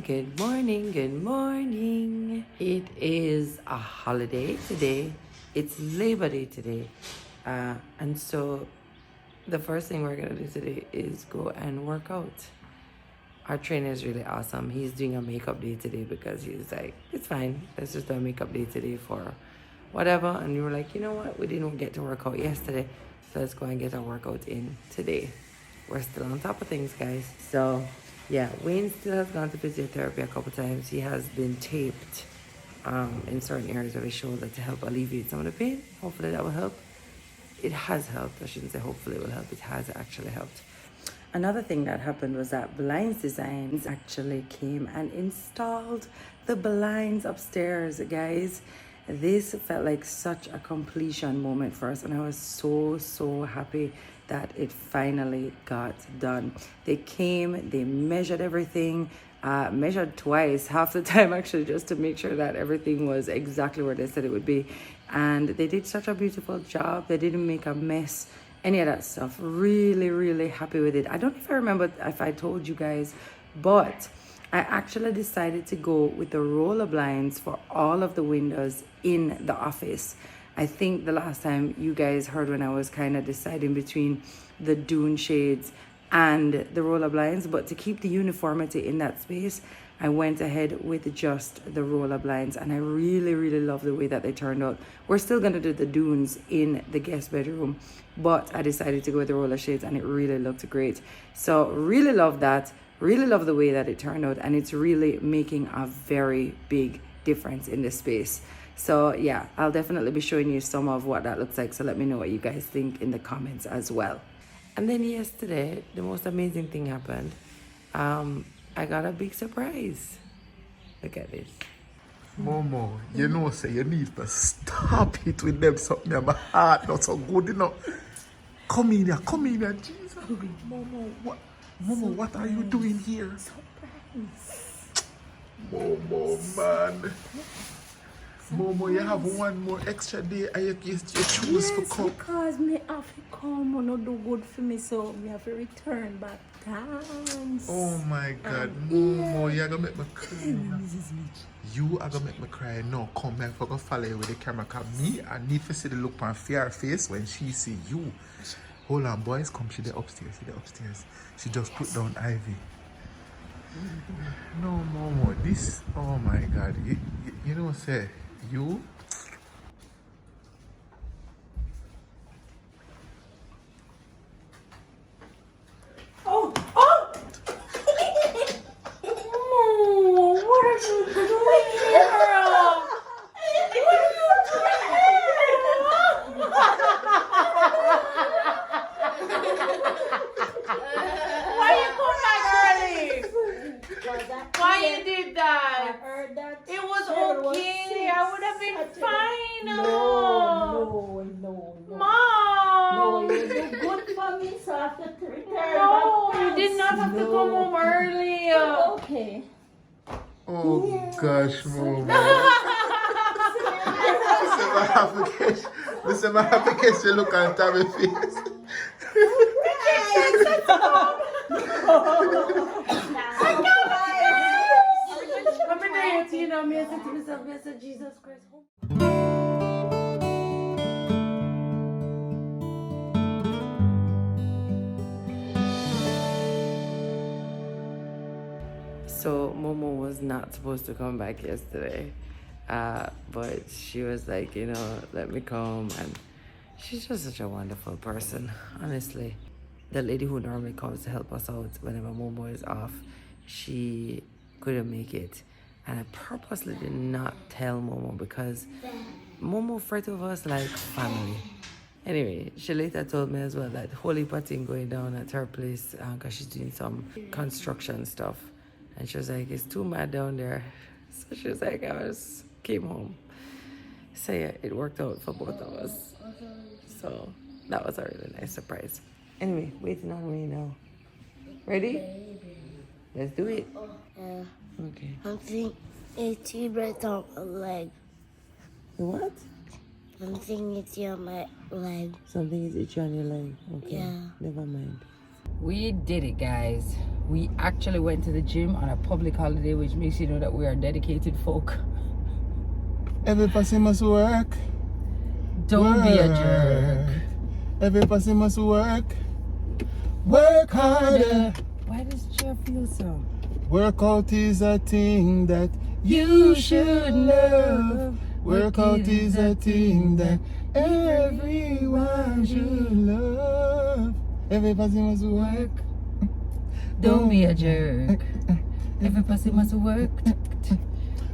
good morning, good morning. It is a holiday today. It's Labor Day today. And so the first thing we're going to do today is go and work out. Our trainer is really awesome. He's doing a makeup day today because he's like, it's fine. Let's just do a makeup day today for whatever. And we were like, you know what? We didn't get to work out yesterday. So let's go and get our workout in today. We're still on top of things, guys. So yeah, Wayne still has gone to physiotherapy a couple times. He has been taped in certain areas of his shoulder to help alleviate some of the pain. Hopefully that will help. It has helped. I shouldn't say hopefully it will help. It has actually helped. Another thing that happened was that Blinds Designs actually came and installed the blinds upstairs, guys. This felt like such a completion moment for us, and I was so happy that it finally got done. They came, they measured everything, measured twice, half the time actually, just to make sure that everything was exactly where they said it would be. And they did such a beautiful job. They didn't make a mess, any of that stuff. Really happy with it. I don't know if I remember if I told you guys, but I actually decided to go with the roller blinds for all of the windows in the office. I think the last time you guys heard when I was kind of deciding between the dune shades and the roller blinds, but to keep the uniformity in that space, I went ahead with just the roller blinds, and I really love the way that they turned out. We're still gonna do the dunes in the guest bedroom, but I decided to go with the roller shades and it really looked great. So really love that, really love the way that it turned out, and it's really making a very big difference in this space. So yeah, I'll definitely be showing you some of what that looks like. So let me know what you guys think in the comments as well. And then yesterday, the most amazing thing happened. I got a big surprise. Look at this. Momo, you know, say you need to stop it with them something in my heart not so good enough. Come in here, Jesus. Momo, what are you doing here? Surprise. Momo, man. Momo, you have one more extra day and you choose to come. Because me have to come and not do good for me, so me have to return back. Thanks. Oh my God, Momo, you're gonna make me cry. You are gonna make me cry. No, come back for go follow you with the camera. Cause me, I need to see the look on her face when she see you. Hold on, boys, come. She the upstairs. She just put down Ivy. No, Momo, this. Oh my God, you know, say you. Oh gosh, Momo. This is my application. You look on Tami's face. Jesus Christ. So Momo was not supposed to come back yesterday, but she was like, you know, let me come. And she's just such a wonderful person, honestly. The lady who normally comes to help us out whenever Momo is off, she couldn't make it. And I purposely did not tell Momo because Momo friends of us like family. Anyway, she later told me as well that holy thing going down at her place because she's doing some construction stuff. And she was like, it's too mad down there. So she was like, I just came home. So yeah, it worked out for both of us. So that was a really nice surprise. Anyway, waiting on me now. Ready? Let's do it. Okay. Something itchy right on my leg. What? Something itchy on my leg. Something is itchy on your leg. Okay. Yeah. Never mind. We did it, guys. We actually went to the gym on a public holiday, which makes you know that we are dedicated folk. Every person must work. Don't be a jerk. Every person must work. Work harder. Why does Jeff feel so? Workout is a thing that you should love. Workout is a thing that everyone should love. Every person must work. Don't be a jerk. Every person must work.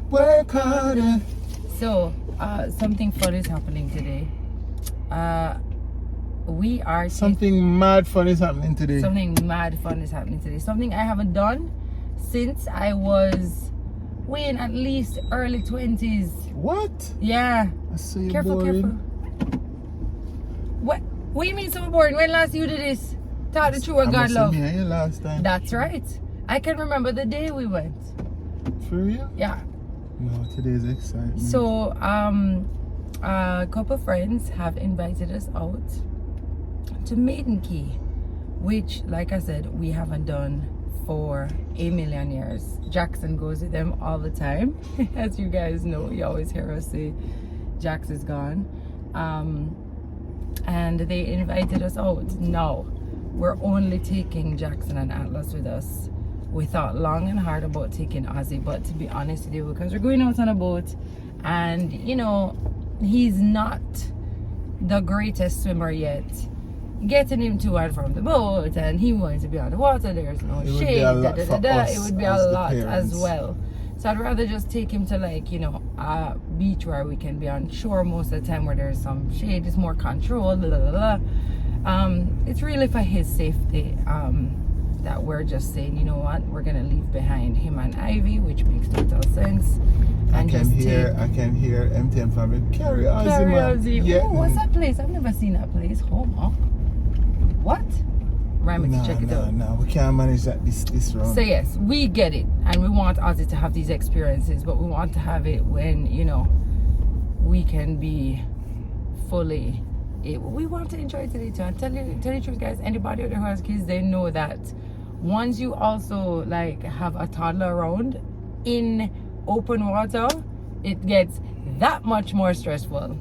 Work harder. So, something fun is happening today. We are Something mad fun is happening today. Something mad fun is happening today. Something I haven't done since I was in at least early 20s. What? Yeah. I see you Careful, boring. careful. What do you mean so boring? When last you did this? Talk the truth with God love. Me and you last time. That's right. I can remember the day we went. For real? Yeah. No, today's exciting. So, a couple of friends have invited us out to Maiden Cay, which, like I said, we haven't done for a million years. Jaxen goes with them all the time. As you guys know, you always hear us say Jax is gone. And they invited us out. No, we're only taking Jaxen and Atlas with us. We thought long and hard about taking Ozzy, but to be honest with you, because we're going out on a boat, and you know, he's not the greatest swimmer yet. Getting him to and from the boat, and he wanted to be on the water, there's no shade, it would be a lot as well. So I'd rather just take him to, like, you know, a beach where we can be on shore most of the time, where there's some shade, it's more controlled, it's really for his safety that we're just saying, you know what, we're gonna leave behind him and Ivy, which makes total sense. I can hear MTM family carry Ozzy. Yeah. Oh, what's that place? I've never seen that place. Homo. What? Remind me to check it out. No, we can't manage that this round. So yes, we get it, and we want Ozzy to have these experiences, but we want to have it when, you know, we can be fully. We want to enjoy today too. And tell the truth, guys. Anybody out there who has kids, they know that once you also like have a toddler around in open water, it gets that much more stressful.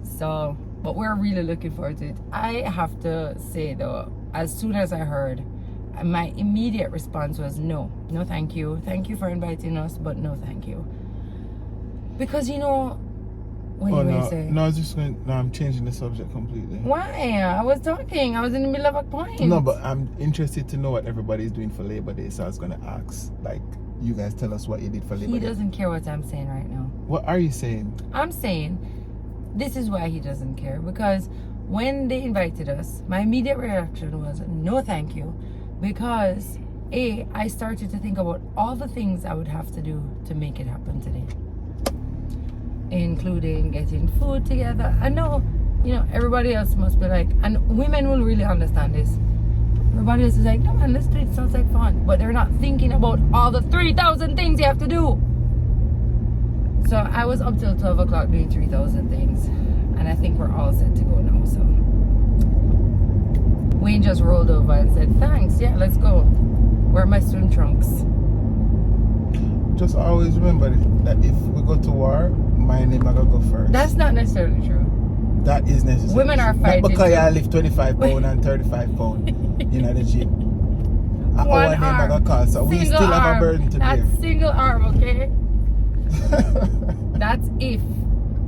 So, but we're really looking forward to it. I have to say though, as soon as I heard, my immediate response was no thank you. Thank you for inviting us, but no thank you. Because, you know, what you say? No, I was just going. No, I'm changing the subject completely. Why? I was talking. I was in the middle of a point. No, but I'm interested to know what everybody's doing for Labor Day, so I was going to ask, like, you guys tell us what you did for Labor Day. He doesn't care what I'm saying right now. What are you saying? I'm saying this is why he doesn't care, because when they invited us, my immediate reaction was no thank you, because I started to think about all the things I would have to do to make it happen today, including getting food together. I know, you know, everybody else must be like, and women will really understand this, everybody else is like, no man, let's do it, sounds like fun, but they're not thinking about all the 3,000 things you have to do. So I was up till 12 o'clock doing 3,000 things, and I think we're all set to go now. So Wayne just rolled over and said, thanks, yeah, let's go. Where are my swim trunks? Just always remember that if we go to war, my name I gotta go first. That's not necessarily true. That is necessary. Women are fighting. Not because I lift 25 pounds and 35 pounds in the gym. Our name I gotta call, so we still have a burden to bear. That's single arm, okay? That's if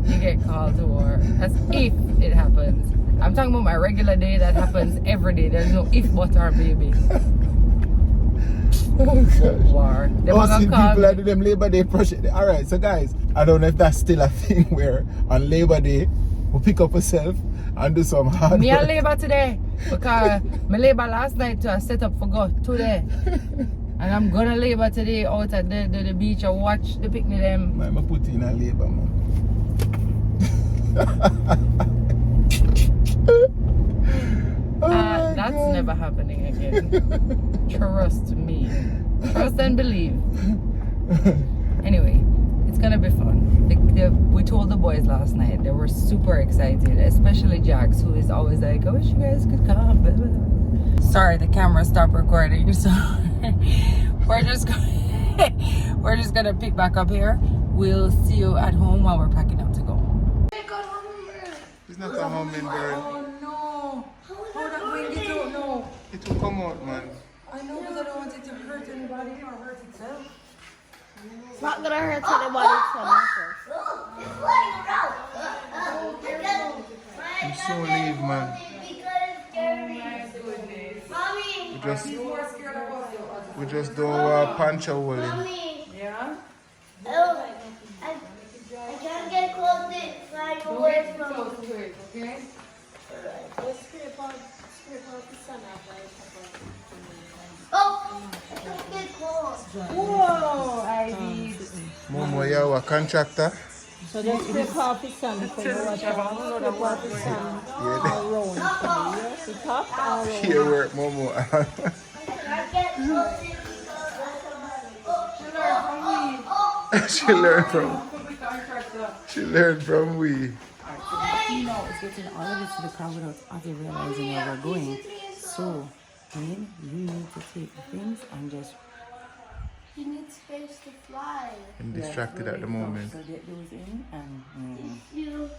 you get called to war. That's if it happens. I'm talking about my regular day that happens every day. There's no if, but, or baby. War. People do them Labor Day project. Alright, so guys, I don't know if that's still a thing where on Labor Day we pick up ourselves and do some hard Me work. on labor today because my labor last night to set up for go today. And I'm gonna labor today out at the beach and watch the picnic them. Man, I put in a labor, man. That's God. never happening again. Trust me. Trust and believe. Anyway, it's gonna be fun. We told the boys last night, they were super excited, especially Jax, who is always like, I wish you guys could come. Sorry, the camera stopped recording, so we're just gonna pick back up here. We'll see you at home while we're packing up to go. It's not a hummingbird. Oh no! How that wing it out now? It will come out, man. I know, but I don't want it to hurt anybody or hurt itself. It's not gonna hurt anybody I'm so leave, man. We just do a punch a hole in. Yeah? Oh, I can't get close to it. Flying away from me. Okay? Just scrape out the sun Oh, I can't get close. Whoa! I did. Momo, you are a contractor? So just scrape off the sun before you watch out. Scrape off the sun around. The top or around. Here work, Momo. I can't get close to it. She learned from we. You know, it's getting all of it to the car without Ozzy realizing where we're going. So, Dane, you need to take the things and just... He needs space to fly. I'm distracted at the moment. So get those in and... You.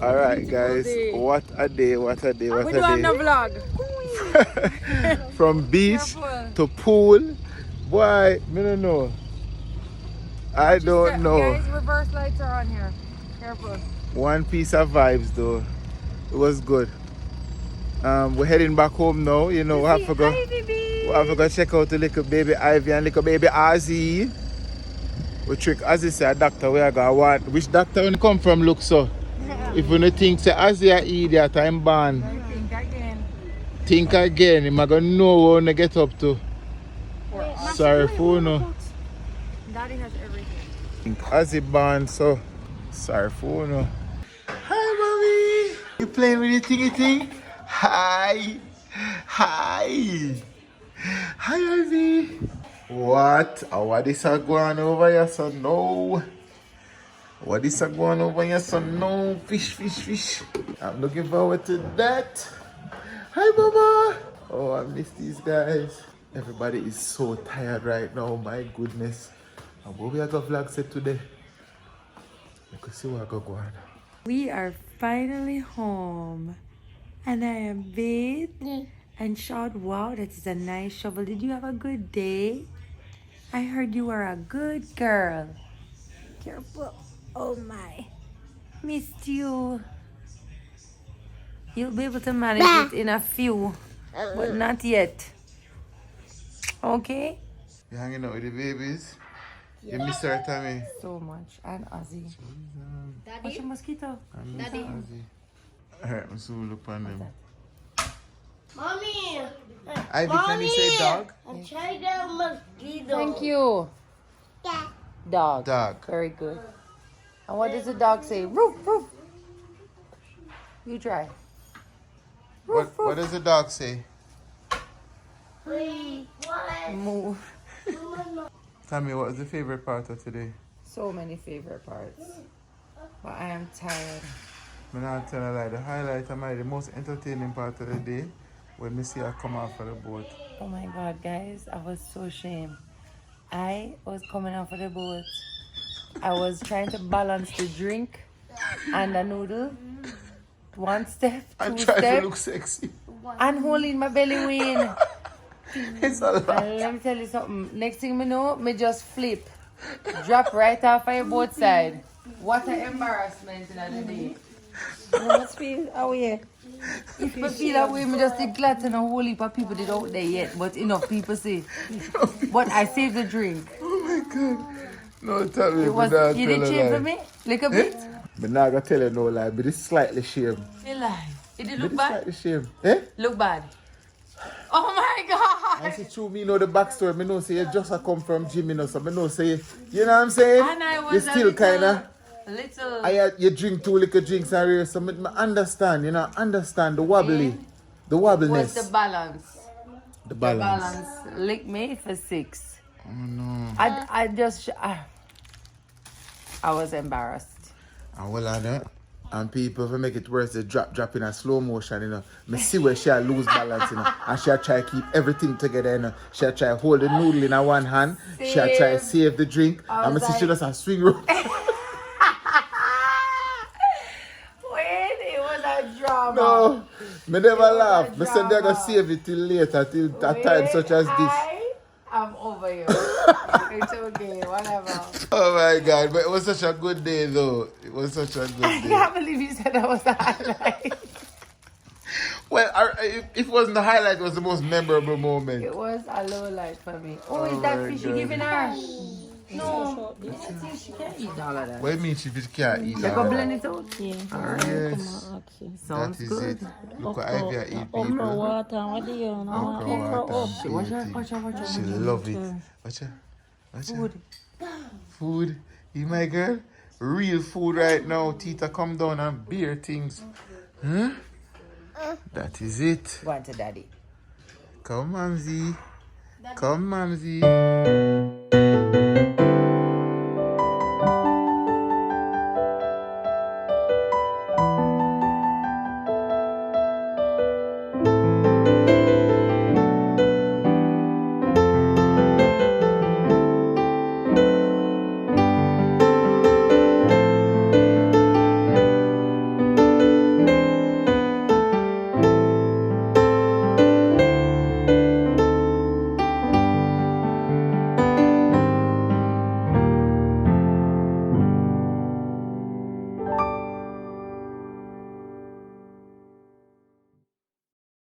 Alright guys, what a day, what a day, what a day. We do no vlog. From beach to pool. Boy, I don't know. I don't know. Guys, reverse lights are on here. Careful. One piece of vibes though. It was good. We're heading back home now. You know, we have to go check out the little baby Ivy and little baby Ozzy. We trick Ozzy say a doctor where I go want. Which doctor when you come from look so? If you don't think say Ozzy a idiot, I'm born. Think again. Think again. I'm gonna know when I get up to. Sorry for no. Daddy has everything. Ozzy born so. Sorry for no. Hi mommy. You playing with your thingy thing? Hi. Hi. Hi, Ivy. What? What is going over here, son? No. What is going over here, son? No. Fish. I'm looking forward to that. Hi, Mama. Oh, I miss these guys. Everybody is so tired right now. My goodness. And what we are going to vlog set today? You can see what I got going. We are finally home. And I am bathed and showered. Wow, that is a nice shovel. Did you have a good day? I heard you were a good girl. Careful. Oh my. Missed you. You'll be able to manage it in a few, but not yet. Okay? You hanging out with the babies? You miss her, Tami? So much. And Ozzy. What's your mosquito? I miss Ozzy. Alright, let's look on them. Mommy! Ivy, can you say dog? I'm trying to get a mosquito. Thank you. Dog. Dog. Very good. And what does the dog say? Roof, roof. You try. What does the dog say? Wait, what? Move. Tami, what was the favorite part of today? So many favorite parts. But I am tired. I'm not telling a lie. The highlight of the most entertaining part of the day when we see her come off of the boat. Oh my God, guys. I was so ashamed. I was coming off of the boat. I was trying to balance the drink and the noodle. One step, I'm two trying step, to look sexy. and holding my belly wing. It's a lot. And let me tell you something. Next thing me know, me just flip. Drop right off of your boat side. What an embarrassment in the day. You must feel away. If I feel that way, me just think glad to know a whole heap of people did out there yet. But enough people say. But I saved the drink. Oh my God. No, Tami, It was, you didn't shame for me? Little bit? But now I'm going to tell you no lie, but it's slightly shame. You lie. It did But look it's bad? slightly shame. Eh? Look bad. Oh my God. I say true, me know the backstory. Me know say you just a come from gym, you know, so me know say, you know what I'm saying? And I You was still kind of, little. you drink 2 little drinks and real, so me understand, you know, understand the wobbly, the wobbliness. What's the balance? The The balance. balance. Lick me for 6. Oh no. I just, I was embarrassed. And well I know. And people, if I make it worse, they drop in a slow motion, you know. Me see where she'll lose balance, you know. And she'll try to keep everything together, you know. She'll try to hold the noodle in her one hand. She'll try to save the drink. I And me was see she like- just a swing rope. When it was a drama. No, me never was laugh. a Me said they're gonna drama. save it till later, till a time such as this. I'm over you. It's okay, whatever. Oh my God, but it was such a good day though. It was such a good I day. can't believe you said that was the highlight. Well, if it wasn't the highlight, it was the most memorable moment. It was a low light for me. Oh, Oh is that my fish you God. giving her? No, she can't eat all of that. What do you mean she can't eat You that? go blend it out? Yeah. Yes, Sounds that is good. it. Look what Ivy eat, Okra people. water, what do you know? Okra Okra water. up. Watch out, watch out, watch out. She love it. Watch out. Watch out. Food. Food. You my girl? Real food right now. Tita come down and beer things. Huh? That is it. Go on to daddy. Come, Mamsie. Come, Mamsie.